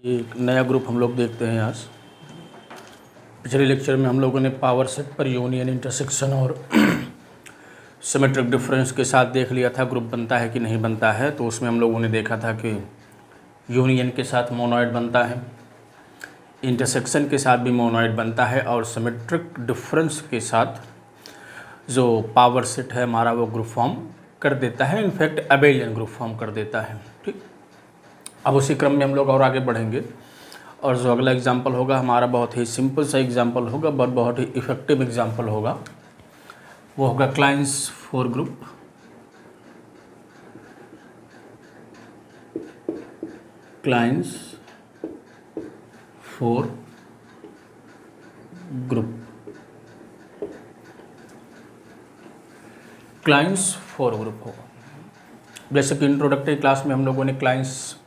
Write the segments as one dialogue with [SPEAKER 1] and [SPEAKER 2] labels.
[SPEAKER 1] ये एक नया ग्रुप हम लोग देखते हैं आज। पिछले लेक्चर में हम लोगों ने पावर सेट पर यूनियन, इंटरसेक्शन और सिमेट्रिक डिफरेंस के साथ देख लिया था ग्रुप बनता है कि नहीं बनता है। तो उसमें हम लोगों ने देखा था कि यूनियन के साथ मोनोइड बनता है, इंटरसेक्शन के साथ भी मोनोइड बनता है और सिमेट्रिक डिफरेंस के साथ जो पावर सेट है हमारा वो ग्रुप फॉर्म कर देता है, इनफैक्ट अबेलियन ग्रुप फॉर्म कर देता है। ठीक, अब उसी क्रम में हम लोग और आगे बढ़ेंगे और जो अगला एग्जाम्पल होगा हमारा बहुत ही सिंपल सा एग्जाम्पल होगा, बट बहुत ही इफ़ेक्टिव एग्जाम्पल होगा। वो होगा clans four group. Clans four group. Clans four group होगा। जैसे कि इंट्रोडक्टरी क्लास में हम लोगों ने क्लाइंस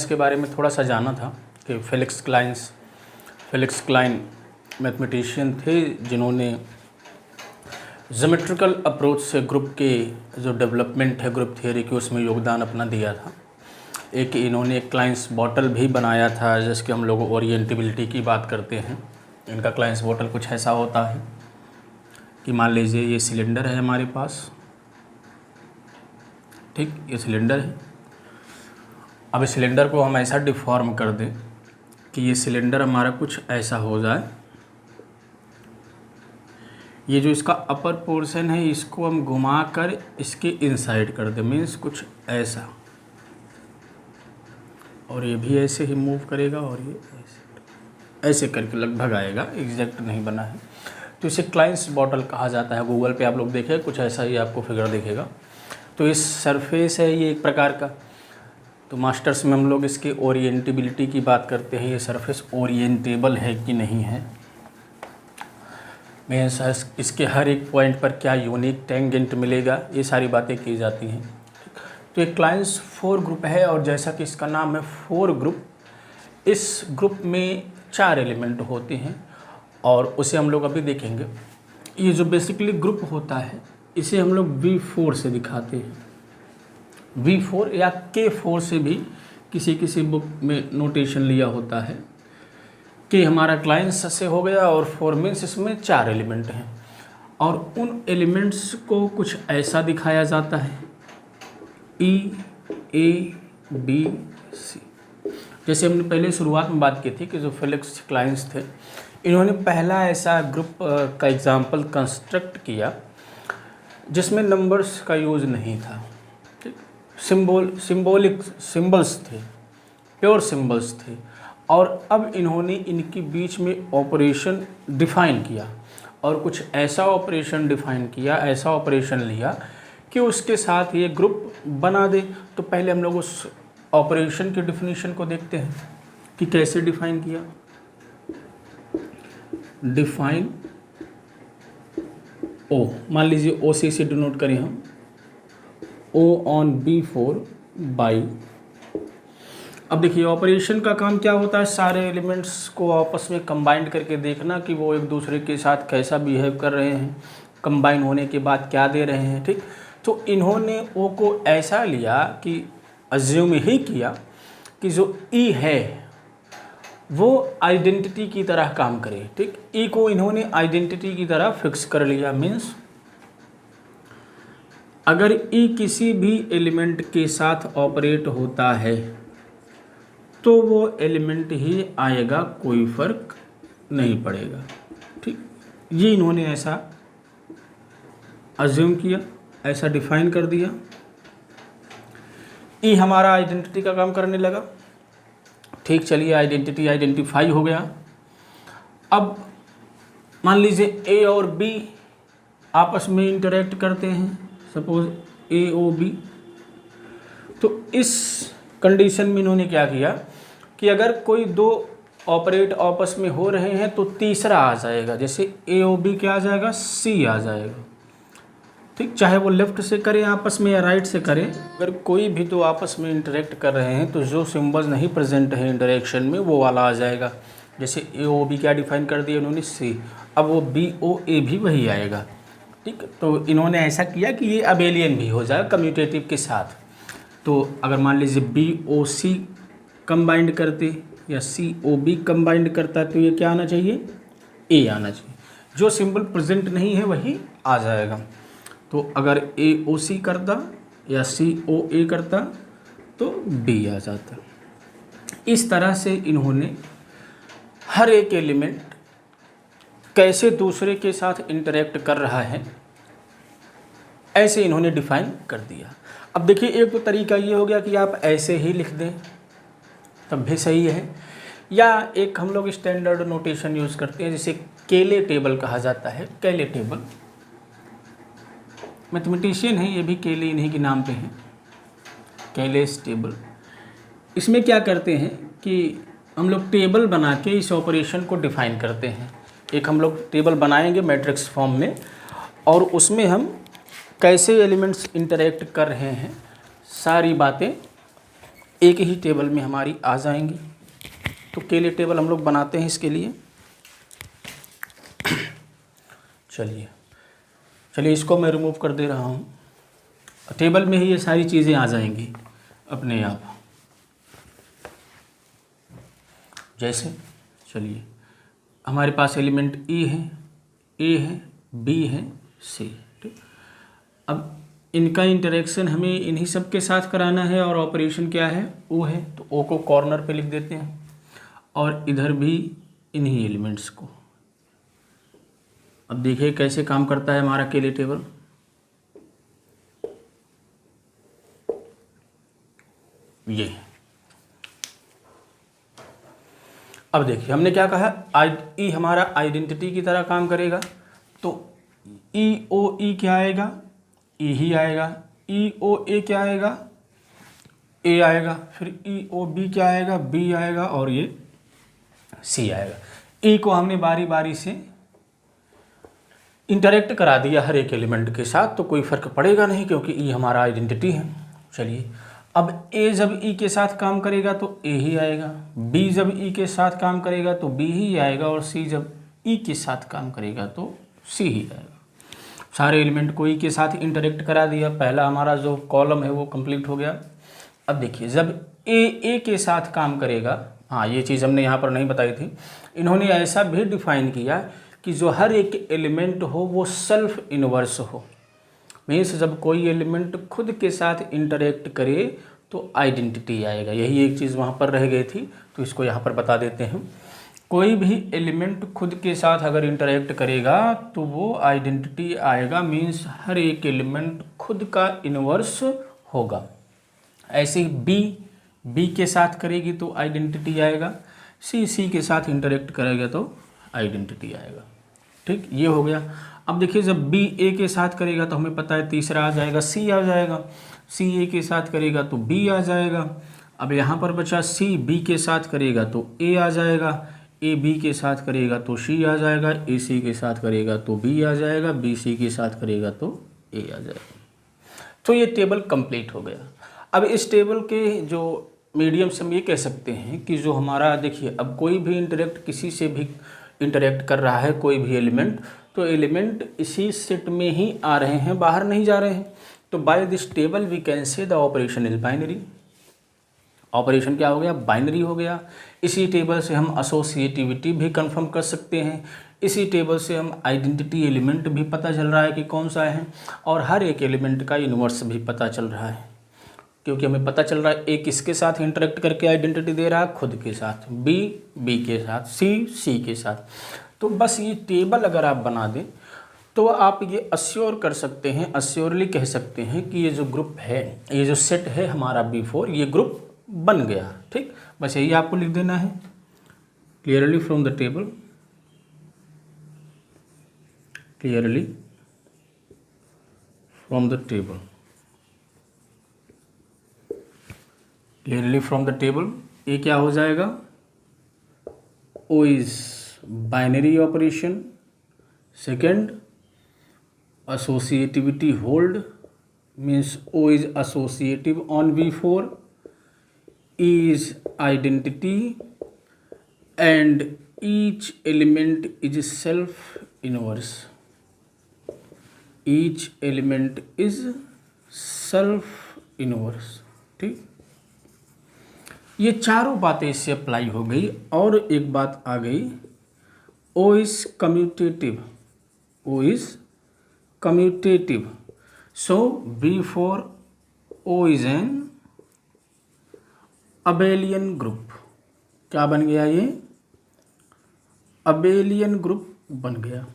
[SPEAKER 1] के बारे में थोड़ा सा जाना था कि फेलिक्स क्लाइन मैथमेटिशियन थे जिन्होंने ज्योमेट्रिकल अप्रोच से ग्रुप के जो डेवलपमेंट है ग्रुप थियोरी की उसमें योगदान अपना दिया था। एक इन्होंने क्लाइंस बॉटल भी बनाया था जिसके हम लोग ओरिएंटेबिलिटी की बात करते हैं। इनका क्लाइंस बॉटल कुछ ऐसा होता है कि मान लीजिए ये सिलेंडर है हमारे पास, ठीक, ये सिलेंडर है। अब इस सिलेंडर को हम ऐसा डिफॉर्म कर दें कि ये सिलेंडर हमारा कुछ ऐसा हो जाए। ये जो इसका अपर पोर्शन है इसको हम घुमा कर इसके इनसाइड कर दें, मीन्स कुछ ऐसा, और ये भी ऐसे ही मूव करेगा और ये ऐसे करके लगभग आएगा, एग्जैक्ट नहीं बना है। तो इसे क्लाइंस बॉटल कहा जाता है। गूगल पे आप लोग देखें कुछ ऐसा ही आपको फिगर दिखेगा। तो इस सरफेस है ये एक प्रकार का। तो मास्टर्स में हम लोग इसकी ओरिएंटेबिलिटी की बात करते हैं, ये सरफेस ओरिएंटेबल है कि नहीं है, मीन्स इसके हर एक पॉइंट पर क्या यूनिक टेंजेंट मिलेगा, ये सारी बातें की जाती हैं। तो एक क्लाइंस फोर ग्रुप है और जैसा कि इसका नाम है फोर ग्रुप, इस ग्रुप में 4 एलिमेंट होते हैं और उसे हम लोग अभी देखेंगे। ये जो बेसिकली ग्रुप होता है इसे हम लोग V4 से दिखाते हैं। V4 या K4 से भी किसी बुक में नोटेशन लिया होता है कि हमारा क्लाइंस से हो गया और 4 मीन्स इसमें 4 एलिमेंट हैं और उन एलिमेंट्स को कुछ ऐसा दिखाया जाता है E A B C। जैसे हमने पहले शुरुआत में बात की थी कि जो फेलिक्स क्लाइंस थे इन्होंने पहला ऐसा ग्रुप का एग्जाम्पल कंस्ट्रक्ट किया जिसमें नंबर्स का यूज़ नहीं था, सिंबॉलिक सिंबल्स थे, प्योर सिंबल्स थे। और अब इन्होंने इनके बीच में ऑपरेशन डिफ़ाइन किया और कुछ ऐसा ऑपरेशन डिफ़ाइन किया, ऐसा ऑपरेशन लिया कि उसके साथ ये ग्रुप बना दे। तो पहले हम लोग उस ऑपरेशन की डिफिनीशन को देखते हैं कि कैसे डिफ़ाइन किया। डिफ़ाइन ओ, मान लीजिए ओ से डिनोट करें हम O on B4 बाई। अब देखिए ऑपरेशन का काम क्या होता है, सारे एलिमेंट्स को आपस में कंबाइंड करके देखना कि वो एक दूसरे के साथ कैसा बिहेव कर रहे हैं, कंबाइन होने के बाद क्या दे रहे हैं। ठीक, तो इन्होंने O को ऐसा लिया कि अज्यूम ही किया कि जो E है वो आइडेंटिटी की तरह काम करे। ठीक, E को इन्होंने आइडेंटिटी की तरह फिक्स कर लिया। मीन्स अगर E किसी भी एलिमेंट के साथ ऑपरेट होता है तो वो एलिमेंट ही आएगा, कोई फर्क नहीं पड़ेगा। ठीक, ये इन्होंने ऐसा अज्यूम किया, ऐसा डिफाइन कर दिया। E हमारा आइडेंटिटी का काम करने लगा। ठीक, चलिए आइडेंटिटी आइडेंटिफाई हो गया। अब मान लीजिए A और B आपस में इंटरेक्ट करते हैं, सपोज AOB। तो इस कंडीशन में इन्होंने क्या किया कि अगर कोई दो ऑपरेट आपस में हो रहे हैं तो तीसरा आ जाएगा। जैसे AOB क्या आ जाएगा, C आ जाएगा। ठीक, चाहे वो लेफ़्ट से करें आपस में या राइट से करें, अगर कोई भी दो आपस में इंटरेक्ट कर रहे हैं तो जो सिंबल्स नहीं प्रेजेंट है इंटरेक्शन में वो वाला आ जाएगा। जैसे AOB क्या डिफाइन कर दिया उन्होंने, C, अब वो BOA भी वही आएगा। ठीक, तो इन्होंने ऐसा किया कि ये अबेलियन भी हो जाए कम्यूटेटिव के साथ। तो अगर मान लीजिए BOC कंबाइंड करते या COB कंबाइंड करता है तो ये क्या आना चाहिए, A आना चाहिए। जो सिंबल प्रेजेंट नहीं है वही आ जाएगा। तो अगर AOC करता या COA करता तो B आ जाता। इस तरह से इन्होंने हर एक एलिमेंट कैसे दूसरे के साथ इंटरेक्ट कर रहा है ऐसे इन्होंने डिफाइन कर दिया। अब देखिए, एक तो तरीका ये हो गया कि आप ऐसे ही लिख दें तब भी सही है, या एक हम लोग स्टैंडर्ड नोटेशन यूज़ करते हैं जिसे केले टेबल कहा जाता है। केले टेबल, मैथमेटिशियन है ये भी, केले इन्हीं के नाम पे हैं, केलेस टेबल। इसमें क्या करते हैं कि हम लोग टेबल बना के इस ऑपरेशन को डिफाइन करते हैं। एक हम लोग टेबल बनाएंगे मैट्रिक्स फॉर्म में, और उसमें हम कैसे एलिमेंट्स इंटरेक्ट कर रहे हैं सारी बातें एक ही टेबल में हमारी आ जाएंगी। तो केले टेबल हम लोग बनाते हैं इसके लिए। चलिए इसको मैं रिमूव कर दे रहा हूँ। टेबल में ही ये सारी चीज़ें आ जाएंगी अपने आप। जैसे चलिए, हमारे पास एलिमेंट E है, A है, B है, C। ठीक, अब इनका इंटरेक्शन हमें इन्हीं सब के साथ कराना है, और ऑपरेशन क्या है, O है, तो O को कॉर्नर पे लिख देते हैं, और इधर भी इन्हीं एलिमेंट्स को। अब देखिए कैसे काम करता है हमारा केले टेबल। ये अब देखिए हमने क्या कहा, ई हमारा आइडेंटिटी की तरह काम करेगा, तो EOE क्या आएगा, E ही आएगा। EOA क्या आएगा, A आएगा। फिर EOB क्या आएगा, B आएगा, और ये C आएगा। E को हमने बारी बारी से इंटरेक्ट करा दिया हर एक एलिमेंट के साथ, तो कोई फ़र्क पड़ेगा नहीं क्योंकि E हमारा आइडेंटिटी है। चलिए, अब A जब E के साथ काम करेगा तो A ही आएगा, B जब E के साथ काम करेगा तो B ही आएगा, और C जब E के साथ काम करेगा तो C ही आएगा। सारे एलिमेंट को E के साथ इंटरेक्ट करा दिया। पहला हमारा जो कॉलम है वो कंप्लीट हो गया। अब देखिए, जब A के साथ काम करेगा, हाँ ये चीज़ हमने यहाँ पर नहीं बताई थी, इन्होंने ऐसा भी डिफाइन किया कि जो हर एक एलिमेंट हो वो सेल्फ इन्वर्स हो। मीन्स जब कोई एलिमेंट खुद के साथ इंटरेक्ट करे तो आइडेंटिटी आएगा। यही एक चीज़ वहाँ पर रह गई थी, तो इसको यहाँ पर बता देते हैं। कोई भी एलिमेंट खुद के साथ अगर इंटरेक्ट करेगा तो वो आइडेंटिटी आएगा। मीन्स हर एक एलिमेंट खुद का इन्वर्स होगा। ऐसे ही बी के साथ करेगी तो आइडेंटिटी आएगा, सी के साथ इंटरेक्ट करेगा तो आइडेंटिटी आएगा। ठीक, ये हो गया। अब देखिए, जब B A के साथ करेगा तो हमें पता है तीसरा आ जाएगा, C आ जाएगा। C A के साथ करेगा तो B आ जाएगा। अब यहाँ पर बचा C B के साथ करेगा तो A आ जाएगा, A B के साथ करेगा तो C आ जाएगा, A C के साथ करेगा तो B आ जाएगा, B C के साथ करेगा तो A आ जाएगा। तो ये टेबल कंप्लीट हो गया। अब इस टेबल के जो मीडियम से हम ये कह सकते हैं कि जो हमारा, देखिए अब कोई भी इंटरेक्ट किसी से भी इंटरेक्ट कर रहा है, कोई भी एलिमेंट, तो एलिमेंट इसी सेट में ही आ रहे हैं, बाहर नहीं जा रहे हैं। तो by this table we can say the operation is binary. Operation क्या हो गया, बाइनरी हो गया। इसी टेबल से हम एसोसिएटिविटी भी कंफर्म कर सकते हैं। इसी टेबल से हम आइडेंटिटी एलिमेंट भी पता चल रहा है कि कौन सा है, और हर एक एलिमेंट का इन्वर्स भी पता चल रहा है, क्योंकि हमें पता चल रहा है ए किसके साथ इंटरेक्ट करके आइडेंटिटी दे रहा है, खुद के साथ, बी के साथ, सी के साथ। तो बस ये टेबल अगर आप बना दें तो आप ये अश्योर कर सकते हैं, अश्योरली कह सकते हैं कि ये जो ग्रुप है, ये जो सेट है हमारा B4, ये ग्रुप बन गया। ठीक, बस यही आपको लिख देना है, clearly from the table, clearly from the table, clearly from the table. ये क्या हो जाएगा, O is binary operation. Second, associativity hold means O is associative on B4, E is identity, and each element is self inverse. Each element is self inverse. ठीक, ये चारों बातें इससे apply हो गई। और एक बात आ गई, O is commutative, O is commutative, so B for O is an abelian group. क्या बन गया ये? अबेलियन ग्रुप बन गया।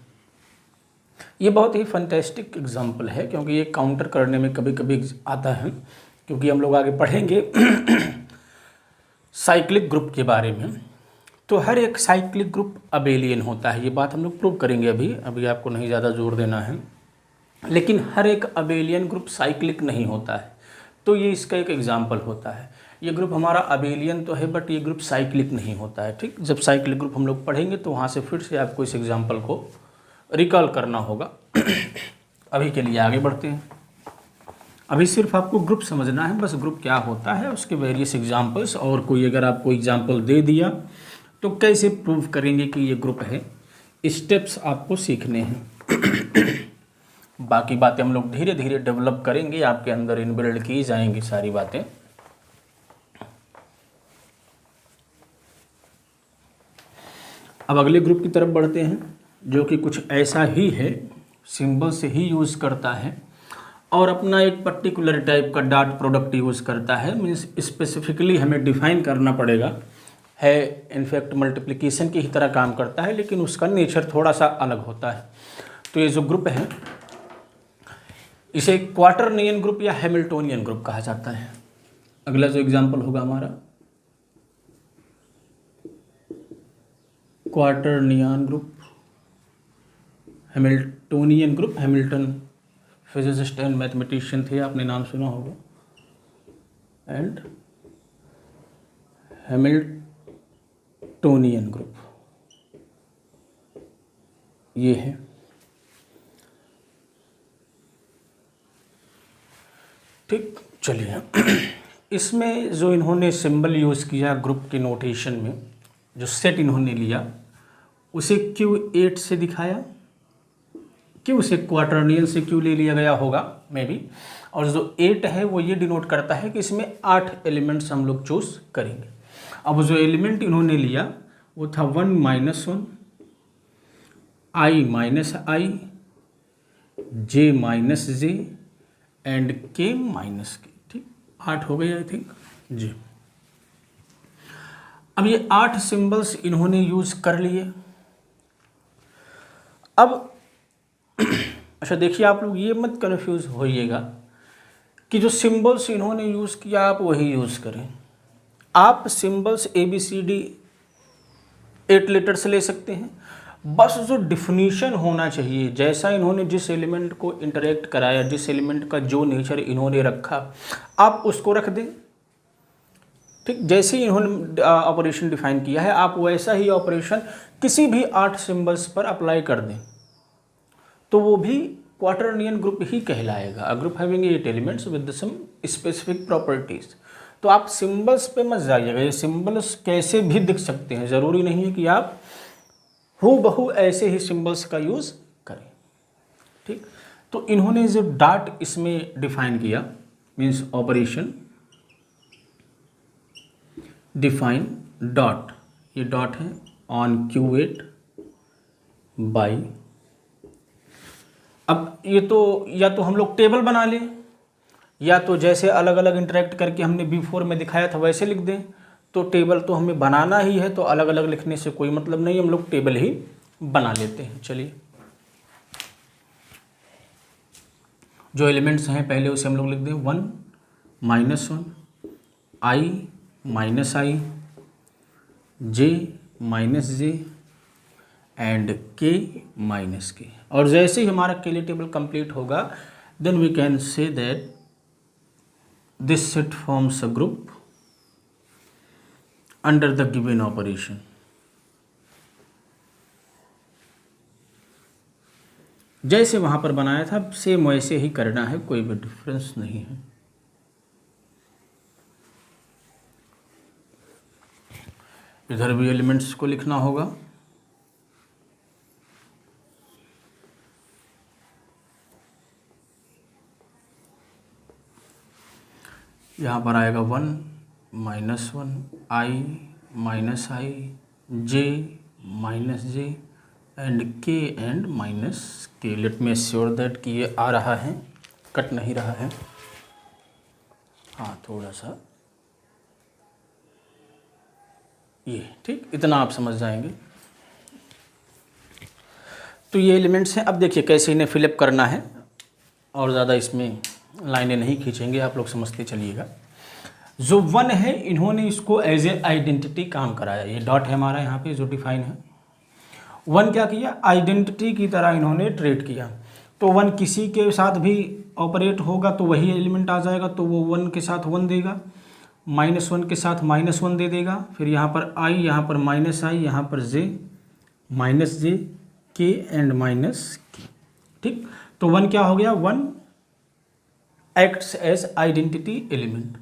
[SPEAKER 1] ये बहुत ही फंटेस्टिक एग्जाम्पल है, क्योंकि ये काउंटर करने में कभी कभी आता है, क्योंकि हम लोग आगे पढ़ेंगे साइक्लिक ग्रुप के बारे में। तो हर एक साइक्लिक ग्रुप अबेलियन होता है, ये बात हम लोग प्रूव करेंगे। अभी आपको नहीं ज़्यादा जोर देना है, लेकिन हर एक अबेलियन ग्रुप साइक्लिक नहीं होता है। तो ये इसका एक एग्जाम्पल होता है। ये ग्रुप हमारा अबेलियन तो है, बट ये ग्रुप साइक्लिक नहीं होता है। ठीक, जब साइक्लिक ग्रुप हम लोग पढ़ेंगे तो वहाँ से फिर से आपको इस एग्जाम्पल को रिकॉल करना होगा। अभी के लिए आगे बढ़ते हैं। अभी सिर्फ आपको ग्रुप समझना है, बस ग्रुप क्या होता है, उसके वेरियस एग्जाम्पल्स। और कोई अगर आपको एग्जाम्पल दे दिया तो कैसे प्रूव करेंगे कि ये ग्रुप है, स्टेप्स आपको सीखने हैं। बाकी बातें हम लोग धीरे धीरे डेवलप करेंगे, आपके अंदर इनबिल्ड की जाएंगी सारी बातें। अब अगले ग्रुप की तरफ बढ़ते हैं, जो कि कुछ ऐसा ही है, सिंबल से ही यूज़ करता है और अपना एक पर्टिकुलर टाइप का डॉट प्रोडक्ट यूज़ करता है। मीन्स स्पेसिफिकली हमें डिफाइन करना पड़ेगा। है इनफैक्ट मल्टीप्लिकेशन की ही तरह काम करता है, लेकिन उसका नेचर थोड़ा सा अलग होता है। तो ये जो ग्रुप है, इसे क्वार्टरनियन ग्रुप या हैमिल्टोनियन ग्रुप कहा जाता है। अगला जो एग्जाम्पल होगा हमारा quaternion group, Hamiltonian group. Hamilton physicist and mathematician थे, आपने नाम सुना होगा। एंड हैमिल्टोनियन ग्रुप ये है। ठीक, चलिए इसमें जो इन्होंने सिंबल यूज़ किया ग्रुप के नोटेशन में, जो सेट इन्होंने लिया, उसे Q8 से दिखाया। क्यों उसे क्वार्टरनियन से क्यों ले लिया गया होगा मे बी। और जो 8 है वो ये डिनोट करता है कि इसमें 8 एलिमेंट्स हम लोग चूज़ करेंगे। अब जो एलिमेंट इन्होंने लिया वो था 1 - 1, I - I, J - J and K - K। ठीक, 8 हो गए आई थिंक जी। अब ये 8 सिंबल्स इन्होंने यूज़ कर लिए। अब अच्छा देखिए, आप लोग ये मत कन्फ्यूज़ होइएगा कि जो सिंबल्स इन्होंने यूज़ किया आप वही यूज़ करें। आप सिंबल्स ABCD 8 लेटर्स ले सकते हैं, बस जो डिफिनीशन होना चाहिए, जैसा इन्होंने जिस एलिमेंट को इंटरेक्ट कराया, जिस एलिमेंट का जो नेचर इन्होंने रखा, आप उसको रख दें। ठीक, जैसे ही इन्होंने ऑपरेशन डिफाइन किया है, आप वैसा ही ऑपरेशन किसी भी 8 सिंबल्स पर अप्लाई कर दें, तो वो भी क्वार्टरनियन ग्रुप ही कहलाएगा। A group having 8 elements with some specific properties. तो आप सिंबल्स पे मत जाइएगा, ये सिंबल्स कैसे भी दिख सकते हैं, ज़रूरी नहीं है कि आप हूबहू ऐसे ही सिंबल्स का यूज़ करें। ठीक, तो इन्होंने जो डॉट इसमें डिफाइन किया, मीन्स ऑपरेशन डिफाइन डॉट, ये डॉट है ऑन Q8 बाई। अब ये तो या तो हम लोग टेबल बना लें, या तो जैसे अलग अलग इंटरेक्ट करके हमने B4 में दिखाया था वैसे लिख दें। तो टेबल तो हमें बनाना ही है, तो अलग अलग लिखने से कोई मतलब नहीं, हम लोग टेबल ही बना लेते हैं। चलिए, जो एलिमेंट्स हैं पहले उसे हम लोग लिख दें 1 - 1, I - I, J - J and K - K। और जैसे ही हमारा के लिए टेबल कंप्लीट होगा, then we can say that this set forms a group under the given operation. जैसे वहाँ पर बनाया था सेम वैसे ही करना है, कोई भी डिफरेंस नहीं है। इधर भी एलिमेंट्स को लिखना होगा। यहाँ पर आएगा 1 -1 i -i j -j and k and -k। Let me assure that कि ये आ रहा है, कट नहीं रहा है। हाँ, थोड़ा सा ये ठीक, इतना आप समझ जाएंगे। तो ये एलिमेंट्स हैं। अब देखिए कैसे इन्हें फिलअप करना है, और ज़्यादा इसमें लाइनें नहीं खींचेंगे, आप लोग समझते चलिएगा। जो 1 है, इन्होंने इसको एज ए आइडेंटिटी काम कराया। ये डॉट है हमारा यहाँ पे जो डिफाइन है। 1 क्या किया, आइडेंटिटी की तरह इन्होंने ट्रीट किया। तो 1 किसी के साथ भी ऑपरेट होगा तो वही एलिमेंट आ जाएगा, तो वो 1 के साथ 1 देगा, -1 के साथ -1 दे देगा। फिर यहाँ पर i, यहाँ पर -i, यहाँ पर j -j k and -k। ठीक, तो 1 क्या हो गया, 1 एक्ट्स एज आइडेंटिटी एलिमेंट।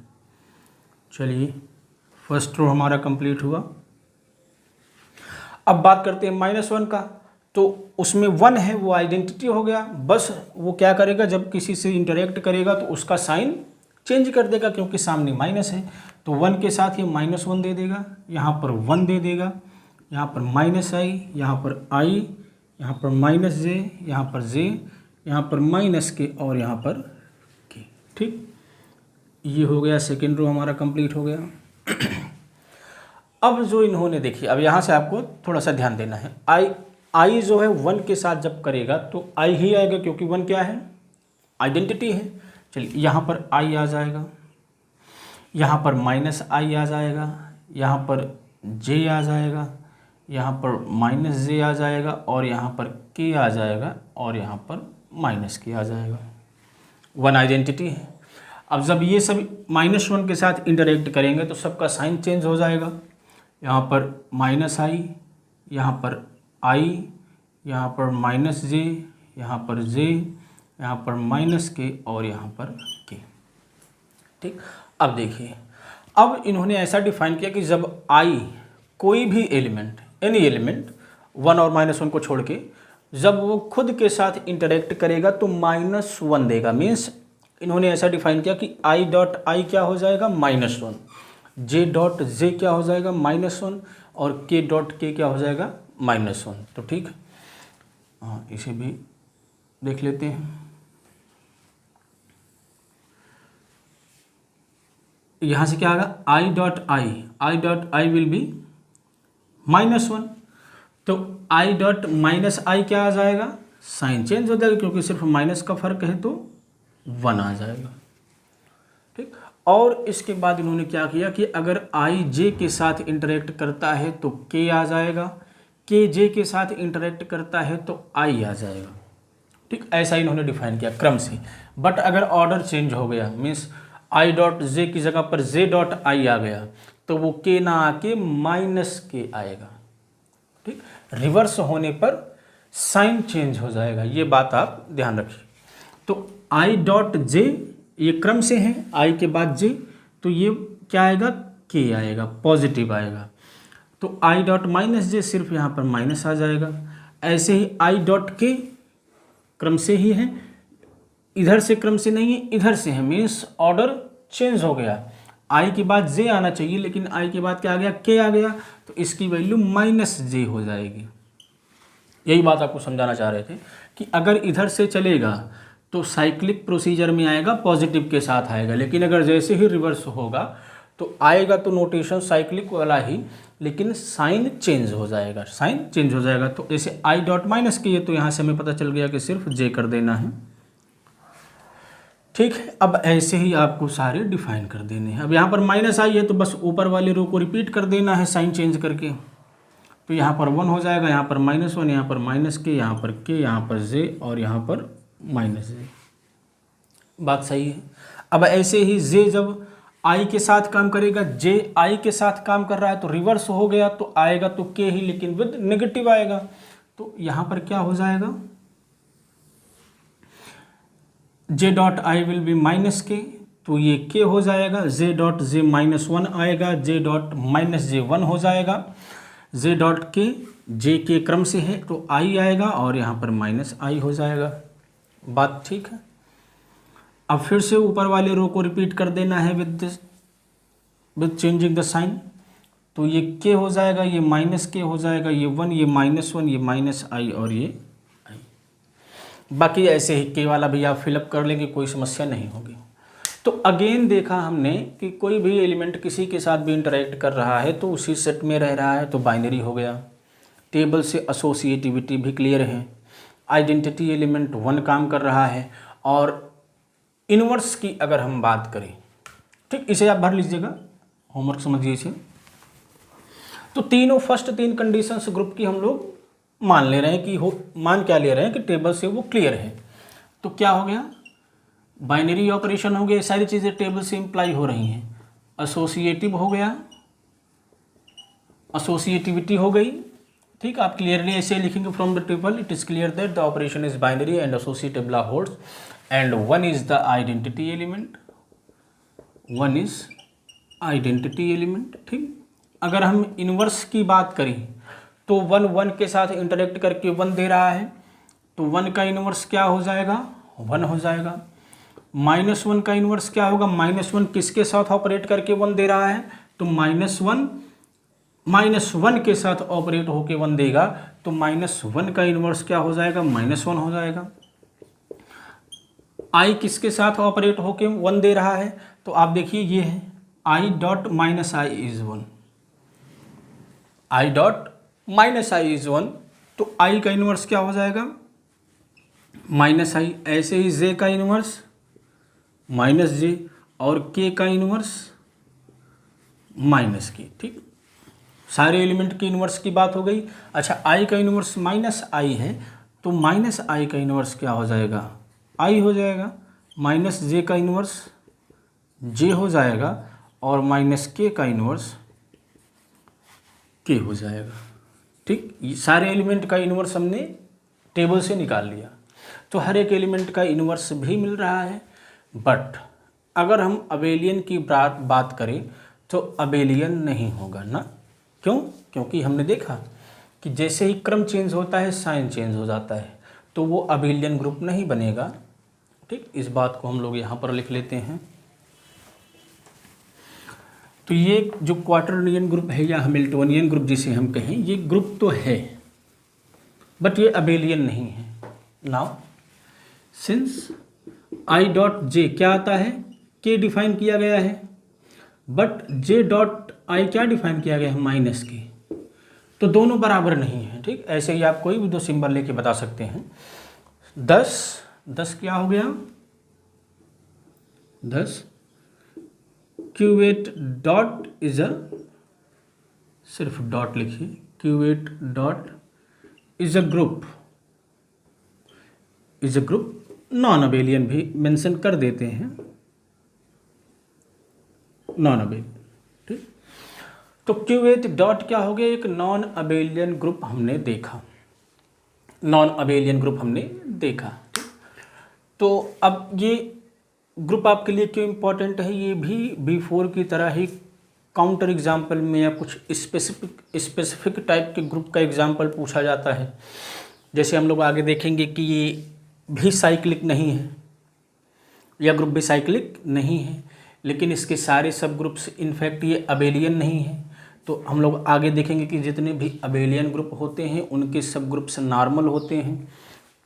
[SPEAKER 1] चलिए, फर्स्ट रो हमारा कंप्लीट हुआ। अब बात करते हैं -1 का। तो उसमें 1 है, वो आइडेंटिटी हो गया। बस वो क्या करेगा, जब किसी से इंटरेक्ट करेगा तो उसका साइन चेंज कर देगा, क्योंकि सामने माइनस है। तो 1 के साथ ये -1 दे देगा, यहाँ पर 1 दे देगा, यहाँ पर -i, यहाँ पर i, यहाँ पर -j, यहाँ पर j, यहाँ पर -k और यहाँ पर k। ठीक, ये हो गया सेकेंड रो हमारा कंप्लीट हो गया। अब जो इन्होंने देखिए, अब यहाँ से आपको थोड़ा सा ध्यान देना है। आई जो है 1 के साथ जब करेगा तो आई ही आएगा, क्योंकि 1 क्या है, आइडेंटिटी है। चलिए, यहाँ पर आई आ जाएगा, यहाँ पर -i आ जाएगा, यहाँ पर j आ जाएगा, यहाँ पर -j आ जाएगा, और यहाँ पर k आ जाएगा, और यहाँ पर -k आ जाएगा। 1 आइडेंटिटी है। अब जब ये सब -1 के साथ इंटरेक्ट करेंगे तो सबका साइन चेंज हो जाएगा। यहाँ पर -i, यहाँ पर i, यहाँ पर -j, यहाँ पर j, यहाँ पर -k और यहाँ पर k। ठीक, अब देखिए, अब इन्होंने ऐसा डिफाइन किया कि जब i कोई भी एलिमेंट, एनी एलिमेंट 1 और -1 को छोड़ के, जब वो खुद के साथ इंटरेक्ट करेगा तो -1 देगा। मीन्स इन्होंने ऐसा डिफाइन किया कि i डॉट i क्या हो जाएगा, -1, j डॉट j क्या हो जाएगा, -1, और k डॉट k क्या हो जाएगा, -1। तो ठीक, हाँ, इसे भी देख लेते हैं। यहाँ से क्या आएगा, i dot i will be -1। तो i डॉट -i क्या आ जाएगा, साइन चेंज हो जाएगा, क्योंकि सिर्फ माइनस का फर्क है तो 1 आ जाएगा। ठीक, और इसके बाद इन्होंने क्या किया कि अगर i j के साथ इंटरेक्ट करता है तो k आ जाएगा, k j के साथ इंटरेक्ट करता है तो i आ जाएगा। ठीक, ऐसा इन्होंने डिफाइन किया क्रम से। बट अगर ऑर्डर चेंज हो गया, मीन्स i डॉट j की जगह पर j डॉट i आ गया, तो वो k ना आके -k आएगा। ठीक, रिवर्स होने पर साइन चेंज हो जाएगा, ये बात आप ध्यान रखिए। तो i डॉट j ये क्रम से है, i के बाद j, तो ये क्या आएगा, k आएगा, पॉजिटिव आएगा। तो i डॉट -j सिर्फ यहाँ पर माइनस आ जाएगा। ऐसे ही i डॉट k क्रम से ही है, इधर से क्रम से नहीं है, इधर से है, मीन्स ऑर्डर चेंज हो गया। i के बाद j आना चाहिए, लेकिन i के बाद क्या आ गया, k आ गया, तो इसकी वैल्यू -j हो जाएगी। यही बात आपको समझाना चाह रहे थे कि अगर इधर से चलेगा तो साइक्लिक प्रोसीजर में आएगा, पॉजिटिव के साथ आएगा, लेकिन अगर जैसे ही रिवर्स होगा तो आएगा तो नोटेशन साइक्लिक वाला ही, लेकिन साइन चेंज हो जाएगा, साइन चेंज हो जाएगा। तो जैसे i डॉट -k है, तो यहाँ से हमें पता चल गया कि सिर्फ j कर देना है। ठीक है, अब ऐसे ही आपको सारे डिफाइन कर देने हैं। अब यहाँ पर -i है तो बस ऊपर वाले रो को रिपीट कर देना है साइन चेंज करके। तो यहाँ पर 1 हो जाएगा, यहाँ पर -1, यहाँ पर -k, यहाँ पर k, यहाँ पर j और यहाँ पर -j। बात सही है। अब ऐसे ही j जब i के साथ काम करेगा, j i के साथ काम कर रहा है तो रिवर्स हो गया, तो आएगा तो k ही, लेकिन विद नेगेटिव आएगा। तो यहाँ पर क्या हो जाएगा, j dot i will be -k, तो ये k हो जाएगा। j डॉट j -1 आएगा, j डॉट -j 1 हो जाएगा। j डॉट k j के क्रम से है तो i आएगा, और यहाँ पर -i हो जाएगा। बात ठीक है। अब फिर से ऊपर वाले रो को रिपीट कर देना है विद चेंजिंग द साइन। तो ये के हो जाएगा, ये माइनस के हो जाएगा, ये 1, ये -1, ये माइनस आई और ये आई। बाकी ऐसे ही के वाला भी आप फिलअप कर लेंगे, कोई समस्या नहीं होगी। तो अगेन देखा हमने कि कोई भी एलिमेंट किसी के साथ भी इंटरेक्ट कर रहा है तो उसी सेट में रह रहा है तो बाइनरी हो गया। टेबल से एसोसिएटिविटी भी क्लियर है। आइडेंटिटी एलिमेंट 1 काम कर रहा है। और इनवर्स की अगर हम बात करें, ठीक, इसे आप भर लीजिएगा, होमवर्क समझिए इसे। तो तीनों फर्स्ट 3 कंडीशंस ग्रुप की हम लोग मान ले रहे हैं कि मान क्या ले रहे हैं कि टेबल से वो क्लियर है। तो क्या हो गया, बाइनरी ऑपरेशन हो गया, सारी चीज़ें टेबल से इम्प्लाई हो रही हैं। एसोसिएटिव हो गया, एसोसिएटिविटी हो गई, ठीक। आप क्लियरली ऐसे लिखेंगे from the table it is clear that the operation is binary and associative holds and 1 is the identity element, 1 is identity element, ठीक। अगर हम इनवर्स की बात करें तो 1 1 के साथ इंटरेक्ट करके 1 दे रहा है तो 1 का इनवर्स क्या हो जाएगा, 1 हो जाएगा। -1 का इनवर्स क्या होगा, -1 किसके साथ ऑपरेट करके 1 दे रहा है तो -1 के साथ ऑपरेट होके 1 देगा तो -1 का इनवर्स क्या हो जाएगा, -1 हो जाएगा। आई किसके साथ ऑपरेट होके 1 दे रहा है तो आप देखिए ये है i dot minus I is 1, i dot minus I is 1, तो i का इनवर्स क्या हो जाएगा, -i। ऐसे ही j का इनवर्स -j और k का इनवर्स -k, ठीक। सारे एलिमेंट के इनवर्स की बात हो गई। अच्छा, i का इनवर्स -i है तो -i का इनवर्स क्या हो जाएगा, i हो जाएगा। -j का इनवर्स j हो जाएगा और -k का इनवर्स k हो जाएगा, ठीक। ये सारे एलिमेंट का इनवर्स हमने टेबल से निकाल लिया। तो हर एक एलिमेंट का इनवर्स भी मिल रहा है। बट अगर हम अबेलियन की बात करें तो अबेलियन नहीं होगा ना। क्यों? क्योंकि हमने देखा कि जैसे ही क्रम चेंज होता है साइन चेंज हो जाता है, तो वो अबेलियन ग्रुप नहीं बनेगा, ठीक। इस बात को हम लोग यहाँ पर लिख लेते हैं। तो ये जो क्वार्टरनियन ग्रुप है या हैमिल्टोनियन ग्रुप जिसे हम कहें, ये ग्रुप तो है बट ये अबेलियन नहीं है। Now since I dot J क्या आता है, के डिफाइन किया गया है, बट जे डॉट आई क्या डिफाइन किया गया है, -k, तो दोनों बराबर नहीं है, ठीक। ऐसे ही आप कोई भी 2 सिंबल लेके बता सकते हैं। 10 क्या हो गया, 10 क्यूवेट डॉट इज अ, सिर्फ डॉट लिखिए, cuvette dot is a group, is a group. Non abelian भी मेंशन कर देते हैं, नॉन अबेलियन, ठीक। तो क्यूवेट डॉट क्या हो गया, एक नॉन अबेलियन ग्रुप हमने देखा, नॉन अबेलियन ग्रुप हमने देखा, ठीक। तो अब ये ग्रुप आपके लिए क्यों इम्पोर्टेंट है, ये भी B4 की तरह ही काउंटर एग्जाम्पल में या कुछ स्पेसिफिक टाइप के ग्रुप का एग्जाम्पल पूछा जाता है। जैसे हम लोग आगे देखेंगे कि ये भी साइक्लिक नहीं है, यह ग्रुप भी साइक्लिक नहीं है, लेकिन इसके सारे सब ग्रुप्स इनफैक्ट ये अबेलियन नहीं है। तो हम लोग आगे देखेंगे कि जितने भी अबेलियन ग्रुप होते हैं उनके सब ग्रुप्स नॉर्मल होते हैं।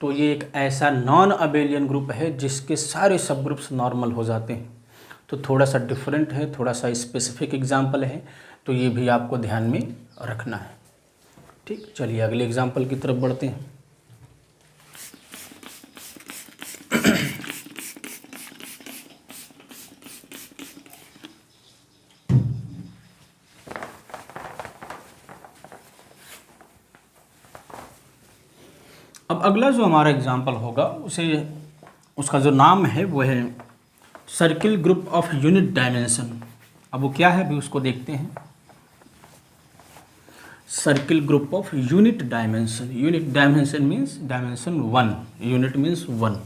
[SPEAKER 1] तो ये एक ऐसा नॉन अबेलियन ग्रुप है जिसके सारे सब ग्रुप्स नॉर्मल हो जाते हैं। तो थोड़ा सा डिफरेंट है, थोड़ा सा स्पेसिफिक एग्जाम्पल है, तो ये भी आपको ध्यान में रखना है, ठीक। चलिए अगले एग्जाम्पल की तरफ बढ़ते हैं। अब अगला जो हमारा एग्जाम्पल होगा उसका जो नाम है वो है circle group of unit dimension. अब वो क्या है अभी उसको देखते हैं। Circle group of unit dimension, unit dimension means dimension 1, unit means 1।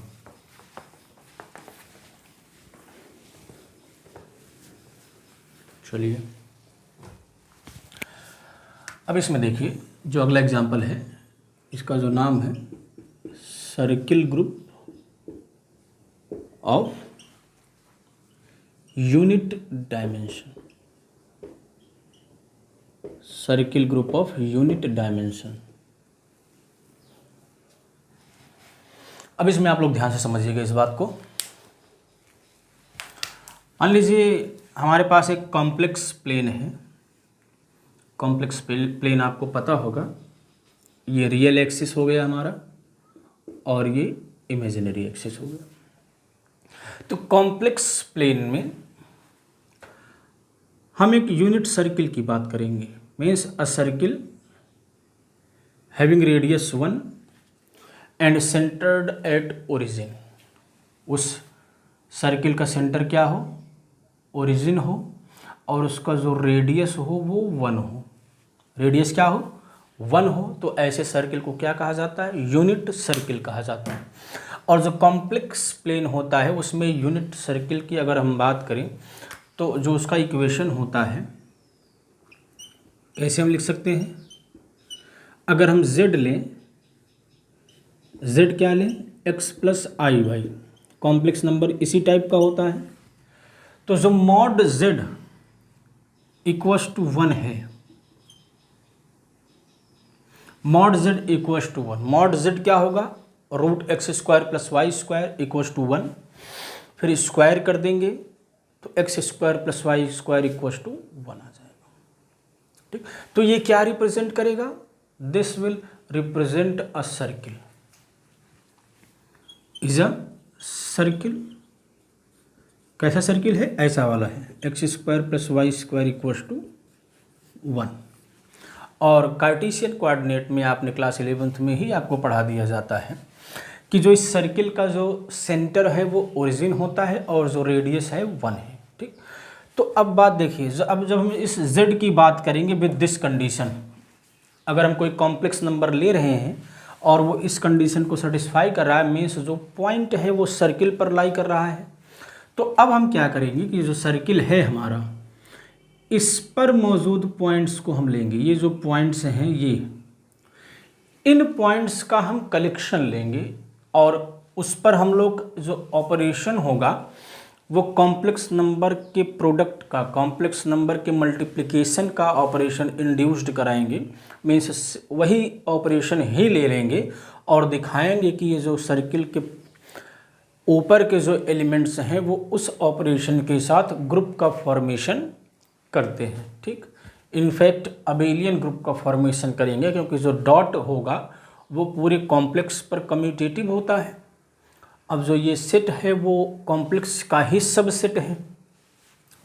[SPEAKER 1] चलिए अब इसमें देखिए जो अगला एग्जाम्पल है इसका जो नाम है circle group of unit dimension, circle group of unit dimension. अब इसमें आप लोग ध्यान से समझिएगा इस बात को। मान लीजिए हमारे पास एक कॉम्प्लेक्स प्लेन है, कॉम्प्लेक्स प्लेन आपको पता होगा, ये रियल एक्सिस हो गया हमारा और ये इमेजिनरी एक्सिस हो गया। तो कॉम्प्लेक्स प्लेन में हम एक यूनिट सर्किल की बात करेंगे, means a circle having radius 1 and centred at origin. उस सर्किल का सेंटर क्या हो, ओरिजिन हो, और उसका जो रेडियस हो वो 1 हो। रेडियस क्या हो, 1 हो। तो ऐसे सर्किल को क्या कहा जाता है, यूनिट सर्किल कहा जाता है। और जो कॉम्प्लेक्स प्लेन होता है उसमें यूनिट सर्किल की अगर हम बात करें तो जो उसका इक्वेशन होता है, कैसे हम लिख सकते हैं, अगर हम z लें, z क्या लें, x प्लस आई वाई, कॉम्प्लेक्स नंबर इसी टाइप का होता है। तो जो मॉड z इक्वस टू 1 है, mod z equals to 1, mod z क्या होगा, root x square plus y square equals to 1, फिर स्क्वायर कर देंगे तो x square plus y square equals to 1 आ जाएगा। ठीक, तो ये क्या रिप्रेजेंट करेगा, this will represent a circle, is a circle. कैसा सर्किल है, ऐसा वाला है, x square plus y square equals to 1। और कार्टेशियन कोऑर्डिनेट में आपने क्लास 11th में ही आपको पढ़ा दिया जाता है कि जो इस सर्किल का जो सेंटर है वो ओरिजिन होता है और जो रेडियस है 1 है। ठीक, तो अब बात देखिए, अब जब हम इस z की बात करेंगे विद दिस कंडीशन, अगर हम कोई कॉम्प्लेक्स नंबर ले रहे हैं और वो इस कंडीशन को सेटिस्फाई कर रहा है, मीन्स जो पॉइंट है वो सर्किल पर लाई कर रहा है, तो अब हम क्या करेंगे कि जो सर्किल है हमारा, इस पर मौजूद पॉइंट्स को हम लेंगे। ये जो पॉइंट्स हैं ये, इन पॉइंट्स का हम कलेक्शन लेंगे और उस पर हम लोग जो ऑपरेशन होगा वो कॉम्प्लेक्स नंबर के प्रोडक्ट का, कॉम्प्लेक्स नंबर के मल्टीप्लिकेशन का ऑपरेशन इंड्यूस्ड कराएंगे। मीन्स वही ऑपरेशन ही ले लेंगे और दिखाएंगे कि ये जो सर्किल के ऊपर के जो एलिमेंट्स हैं वो उस ऑपरेशन के साथ ग्रुप का फॉर्मेशन करते हैं। ठीक, इनफैक्ट अबेलियन ग्रुप का फॉर्मेशन करेंगे, क्योंकि जो डॉट होगा वो पूरे कॉम्प्लेक्स पर कम्यूटेटिव होता है। अब जो ये सेट है वो कॉम्प्लेक्स का ही सबसेट है,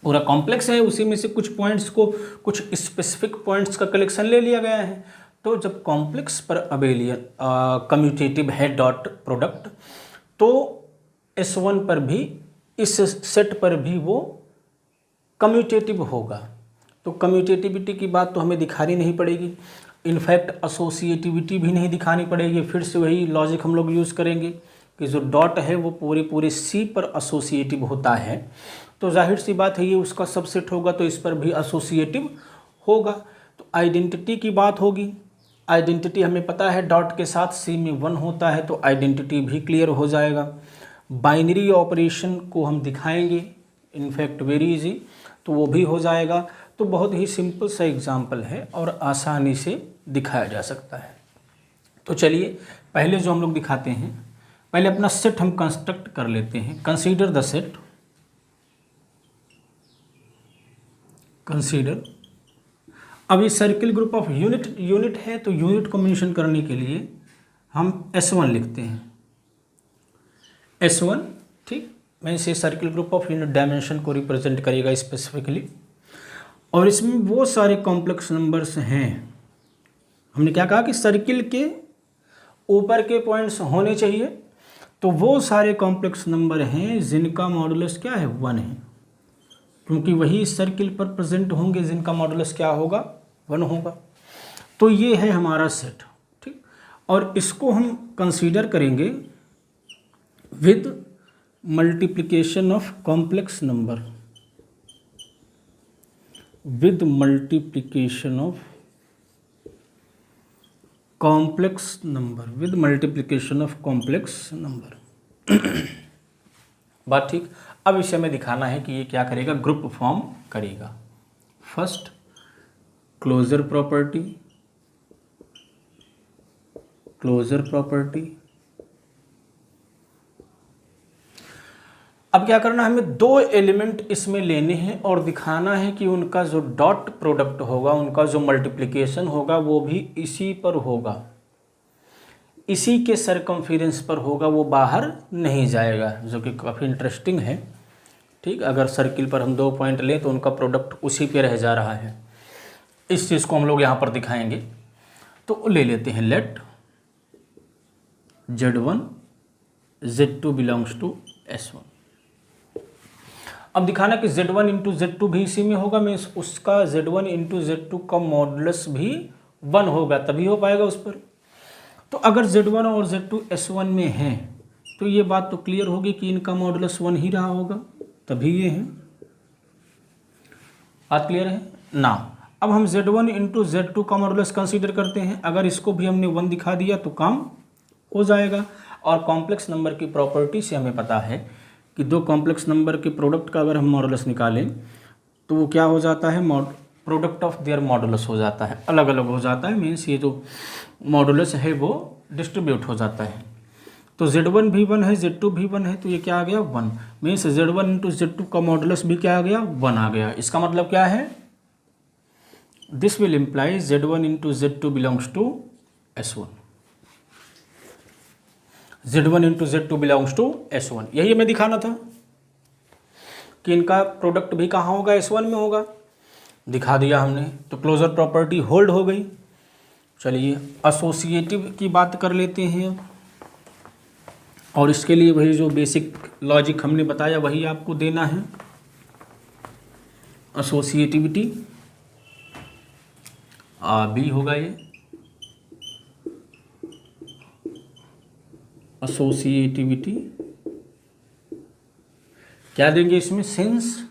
[SPEAKER 1] पूरा कॉम्प्लेक्स है, उसी में से कुछ पॉइंट्स को, कुछ स्पेसिफिक पॉइंट्स का कलेक्शन ले लिया गया है। तो जब कॉम्प्लेक्स पर अबेलियन कम्यूटेटिव है डॉट प्रोडक्ट, तो S1 पर भी, इस सेट पर भी वो कम्यूटेटिव होगा। तो कम्यूटेटिविटी की बात तो हमें दिखानी नहीं पड़ेगी, इनफैक्ट एसोसिएटिविटी भी नहीं दिखानी पड़ेगी। फिर से वही लॉजिक हम लोग यूज़ करेंगे कि जो डॉट है वो पूरे सी पर एसोसिएटिव होता है, तो जाहिर सी बात है ये उसका सबसेट होगा, तो इस पर भी एसोसिएटिव होगा। तो आइडेंटिटी की बात होगी, आइडेंटिटी हमें पता है डॉट के साथ सी में 1 होता है, तो आइडेंटिटी भी क्लियर हो जाएगा। बाइनरी ऑपरेशन को हम दिखाएंगे, इनफैक्ट वेरी इजी, तो वो भी हो जाएगा। तो बहुत ही सिंपल सा एग्जाम्पल है और आसानी से दिखाया जा सकता है। तो चलिए पहले जो हम लोग दिखाते हैं, पहले अपना सेट हम कंस्ट्रक्ट कर लेते हैं। कंसीडर द सेट, कंसीडर, अब ये सर्किल ग्रुप ऑफ यूनिट है, तो यूनिट को मेंशन करने के लिए हम S1 लिखते हैं, S1। ठीक, मैं इसे circle group of unit dimension को रिप्रेजेंट करेगा स्पेसिफिकली, और इसमें वो सारे कॉम्प्लेक्स नंबर्स हैं। हमने क्या कहा कि सर्किल के ऊपर के पॉइंट्स होने चाहिए, तो वो सारे कॉम्प्लेक्स नंबर हैं जिनका मॉडुलस क्या है, 1 है, क्योंकि वही सर्किल पर प्रेजेंट होंगे जिनका मॉडुलस क्या होगा, 1 होगा। तो ये है हमारा सेट। ठीक, और इसको हम कंसीडर करेंगे with multiplication of complex number, with multiplication of complex number, with multiplication of complex number. बात ठीक। अब इसे हमें दिखाना है कि ये क्या करेगा, ग्रुप फॉर्म करेगा। First closure property, closure property. अब क्या करना है, हमें दो एलिमेंट इसमें लेने हैं और दिखाना है कि उनका जो डॉट प्रोडक्ट होगा, उनका जो मल्टीप्लिकेशन होगा वो भी इसी पर होगा, इसी के सरकमफेरेंस पर होगा, वो बाहर नहीं जाएगा, जो कि काफ़ी इंटरेस्टिंग है। ठीक, अगर सर्किल पर हम 2 पॉइंट लें तो उनका प्रोडक्ट उसी पे रह जा रहा है। इस चीज़ को हम लोग यहाँ पर दिखाएंगे। तो ले लेते हैं late Z1 Z2 belongs to S1। अब दिखाना कि Z1 इंटू Z2 भी इसी में होगा, मीन्स उसका Z1 इंटू Z2 का मॉडुलस भी 1 होगा, तभी हो पाएगा उस पर। तो अगर Z1 और Z2 S1 में हैं तो ये बात तो क्लियर होगी कि इनका मॉडुलस 1 ही रहा होगा, तभी ये है। बात क्लियर है ना। अब हम Z1 इंटू Z2 का मॉडुलस कंसीडर करते हैं। अगर इसको भी हमने 1 दिखा दिया तो काम हो जाएगा। और कॉम्प्लेक्स नंबर की प्रॉपर्टी से हमें पता है कि दो कॉम्प्लेक्स नंबर के प्रोडक्ट का अगर हम मॉडुलस निकालें तो वो क्या हो जाता है, प्रोडक्ट ऑफ देयर मॉडुलस हो जाता है, अलग अलग हो जाता है। मीन्स ये जो मॉडुलस है वो डिस्ट्रीब्यूट हो जाता है। तो Z1 भी 1 है, Z2 भी 1 है, तो ये क्या आ गया 1। मीन्स Z1 इंटू Z2 का मॉडुलस भी क्या आ गया 1 आ गया। इसका मतलब क्या है, this will imply Z1 into Z2 belongs to S1। Z1 into Z2 belongs to S1, यही हमें दिखाना था कि इनका प्रोडक्ट भी कहाँ होगा, S1 में होगा। दिखा दिया हमने, तो क्लोजर प्रॉपर्टी होल्ड हो गई। चलिए एसोसिएटिव की बात कर लेते हैं। और इसके लिए वही जो बेसिक लॉजिक हमने बताया वही आपको देना है। एसोसिएटिविटी बी होगा ये, एसोसिएटिविटी क्या देंगे इसमें, since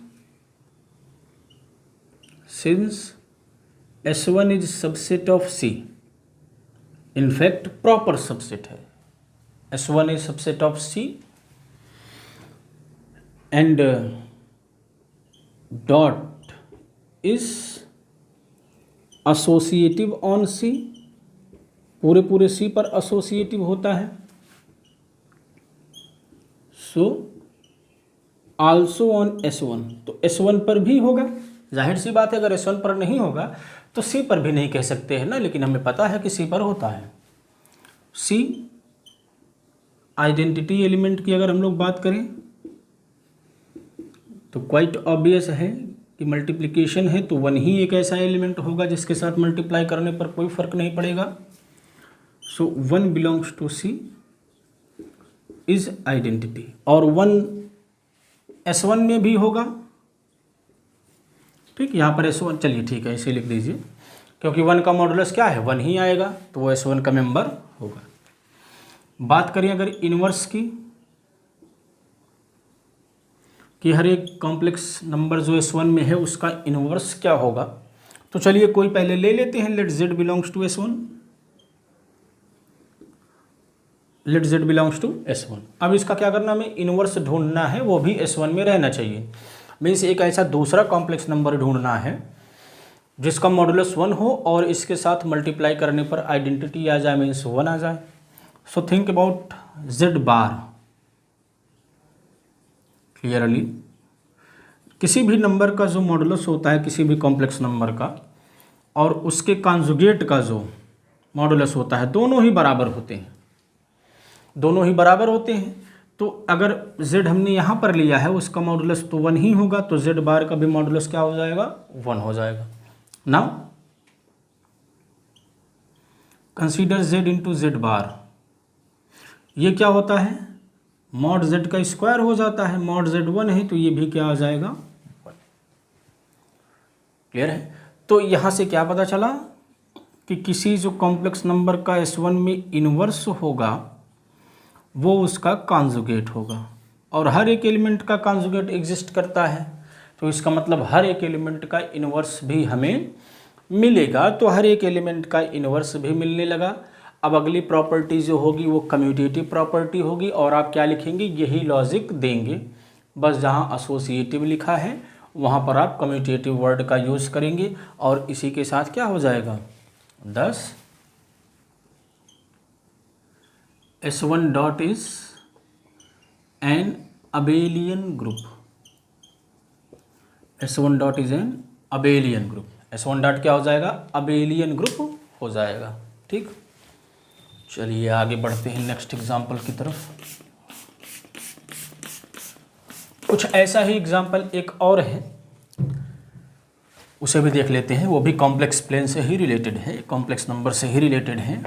[SPEAKER 1] S1 is subset of C, in fact proper subset है। S1 is subset of C and dot is associative on C, पूरे C पर एसोसिएटिव होता है। सो आल्सो ऑन S1, तो S1 पर भी होगा। जाहिर सी बात है, अगर S1 पर नहीं होगा तो C पर भी नहीं कह सकते हैं ना, लेकिन हमें पता है कि C पर होता है। C आइडेंटिटी एलिमेंट की अगर हम लोग बात करें तो क्वाइट ऑब्वियस है कि मल्टीप्लिकेशन है तो 1 ही एक ऐसा एलिमेंट होगा जिसके साथ मल्टीप्लाई करने पर कोई फर्क नहीं पड़ेगा। So 1 belongs to C is identity, और 1 S1 में भी होगा। ठीक, यहाँ पर S1, चलिए ठीक है इसे लिख दीजिए, क्योंकि 1 का मॉडुलस क्या है 1 ही आएगा, तो वो S1 का मेंबर होगा। बात करें अगर इनवर्स की, कि हर एक कॉम्प्लेक्स नंबर जो S1 में है उसका इनवर्स क्या होगा, तो चलिए कोई पहले ले लेते हैं। Let Z belongs to S1, let Z belongs to S1। अब इसका क्या करना, हमें इनवर्स ढूंढना है, वो भी S1 में रहना चाहिए। मीन्स एक ऐसा दूसरा कॉम्प्लेक्स नंबर ढूंढना है जिसका मॉडुलस 1 हो और इसके साथ मल्टीप्लाई करने पर आइडेंटिटी आ जाए, मीन्स 1 आ जाए। So think about Z bar clearly. किसी भी नंबर का जो मॉडुलस होता है किसी भी कॉम्प्लेक्स नंबर का, और उसके कॉन्जुगेट का जो मॉडुलस होता है, दोनों ही बराबर होते हैं, दोनों ही बराबर होते हैं। तो अगर Z हमने यहाँ पर लिया है उसका मॉडुलस तो 1 ही होगा, तो Z बार का भी मॉडुलस क्या हो जाएगा 1 हो जाएगा। Now consider Z into Z बार, ये क्या होता है, मॉड Z का स्क्वायर हो जाता है। मॉड Z 1 है तो ये भी क्या आ जाएगा 1। क्लियर है। तो यहाँ से क्या पता चला कि किसी जो कॉम्प्लेक्स नंबर का S1 में इनवर्स होगा वो उसका कॉन्जुगेट होगा, और हर एक एलिमेंट का कॉन्जुगेट एग्जिस्ट करता है, तो इसका मतलब हर एक एलिमेंट का इनवर्स भी हमें मिलेगा। तो हर एक एलिमेंट का इनवर्स भी मिलने लगा। अब अगली प्रॉपर्टी जो होगी वो कम्यूटेटिव प्रॉपर्टी होगी, और आप क्या लिखेंगे, यही लॉजिक देंगे बस जहाँ एसोसिएटिव लिखा है वहाँ पर आप कम्यूटेटिव वर्ड का यूज़ करेंगे और इसी के साथ क्या हो जाएगा 10 S1 dot is an abelian group. S1 dot is an abelian group. S1 dot क्या हो जाएगा अबेलियन ग्रुप हो जाएगा। ठीक, चलिए आगे बढ़ते हैं नेक्स्ट एग्जाम्पल की तरफ। कुछ ऐसा ही एग्जाम्पल एक और है, उसे भी देख लेते हैं। वो भी कॉम्प्लेक्स प्लेन से ही रिलेटेड है, कॉम्प्लेक्स नंबर से ही रिलेटेड है।